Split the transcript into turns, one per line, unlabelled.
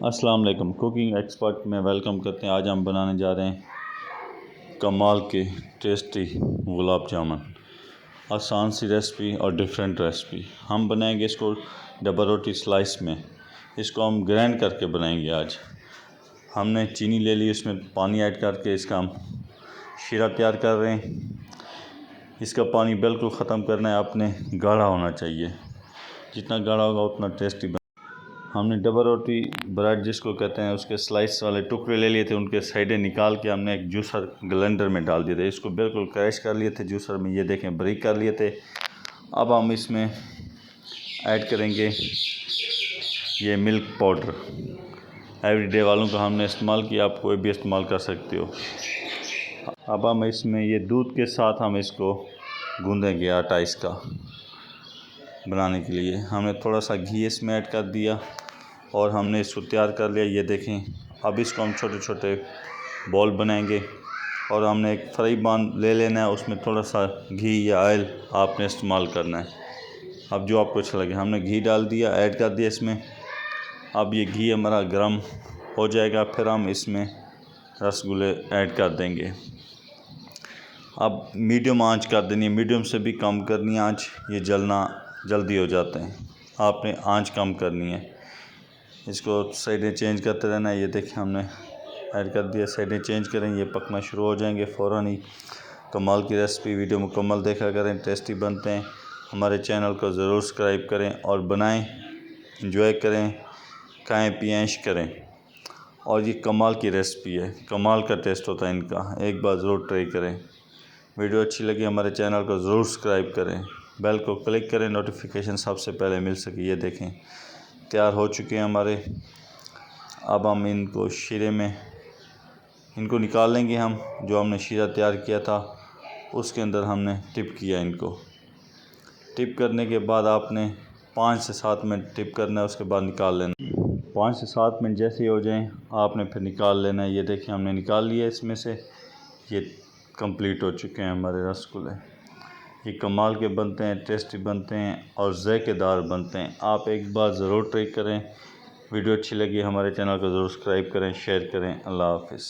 अस्सलाम वालेकुम। Cooking expert में वेलकम करते हैं। आज हम बनाने जा रहे हैं कमाल के टेस्टी गुलाब जामुन। आसान सी रेसिपी और डिफरेंट रेसिपी। हम बनाएंगे इसको डबल रोटी स्लाइस में। इसको हम ग्राइंड करके बनाएंगे। आज हमने चीनी ले ली, उसमें पानी ऐड करके इसका हम शीरा तैयार कर रहे हैं। इसका पानी बिल्कुल ख़त्म करना है आपने, गाढ़ा होना चाहिए। जितना गाढ़ा होगा उतना टेस्टी। हमने डबल रोटी ब्रेड जिसको कहते हैं उसके स्लाइस वाले टुकड़े ले लिए थे, उनके साइडें निकाल के हमने एक जूसर ग्लेंडर में डाल दिए थे। इसको बिल्कुल क्रैश कर लिए थे जूसर में, ये देखें बारीक कर लिए थे। अब हम इसमें ऐड करेंगे ये मिल्क पाउडर। एवरीडे वालों का हमने इस्तेमाल किया, आप कोई भी इस्तेमाल कर सकते हो। अब हम इसमें ये दूध के साथ हम इसको गूँधेंगे। आटा इसका बनाने के लिए हमने थोड़ा सा घी इसमें ऐड कर दिया और हमने इसको तैयार कर लिया। ये देखें, अब इसको हम छोटे छोटे बॉल बनाएंगे और हमने एक फ्राई पैन ले लेना है, उसमें थोड़ा सा घी या ऑयल आपने इस्तेमाल करना है। अब जो आपको अच्छा लगे। हमने घी डाल दिया, ऐड कर दिया इसमें। अब ये घी हमारा गर्म हो जाएगा, फिर हम इसमें रसगुल्ले ऐड कर देंगे। अब मीडियम आंच कर देनी है, मीडियम से भी कम करनी है आंच, ये जलना जल्दी हो जाते हैं। आपने आंच कम करनी है, इसको साइडें चेंज करते रहना है। ये देखें हमने ऐड कर दिया, साइडें चेंज करें, ये पकना शुरू हो जाएंगे फ़ौरन ही। कमाल की रेसिपी, वीडियो मुकम्मल देखा करें, टेस्टी बनते हैं। हमारे चैनल को ज़रूर सब्सक्राइब करें और बनाएं, इंजॉय करें, खाएं पिएं ऐश करें। और ये कमाल की रेसिपी है, कमाल का टेस्ट होता है इनका, एक बार ज़रूर ट्राई करें। वीडियो अच्छी लगी हमारे चैनल को ज़रूर सब्सक्राइब करें, बेल को क्लिक करें, नोटिफिकेशन सबसे पहले मिल सके। ये देखें तैयार हो चुके हैं हमारे। अब हम इनको शीरे में इनको निकाल लेंगे। हम जो हमने शीरा तैयार किया था उसके अंदर हमने टिप किया। इनको टिप करने के बाद आपने 5 से 7 मिनट टिप करना है, उसके बाद निकाल लेना। 5 से 7 मिनट जैसे ही हो जाएं आपने फिर निकाल लेना है। ये देखिए हमने निकाल लिया इसमें से। ये कंप्लीट हो चुके हैं हमारे रसगुल्ले। ये कमाल के बनते हैं, टेस्टी बनते हैं और ज़ायकेदार बनते हैं। आप एक बार ज़रूर ट्राई करें। वीडियो अच्छी लगी हमारे चैनल को ज़रूर सब्सक्राइब करें, शेयर करें। अल्लाह हाफ़िज़।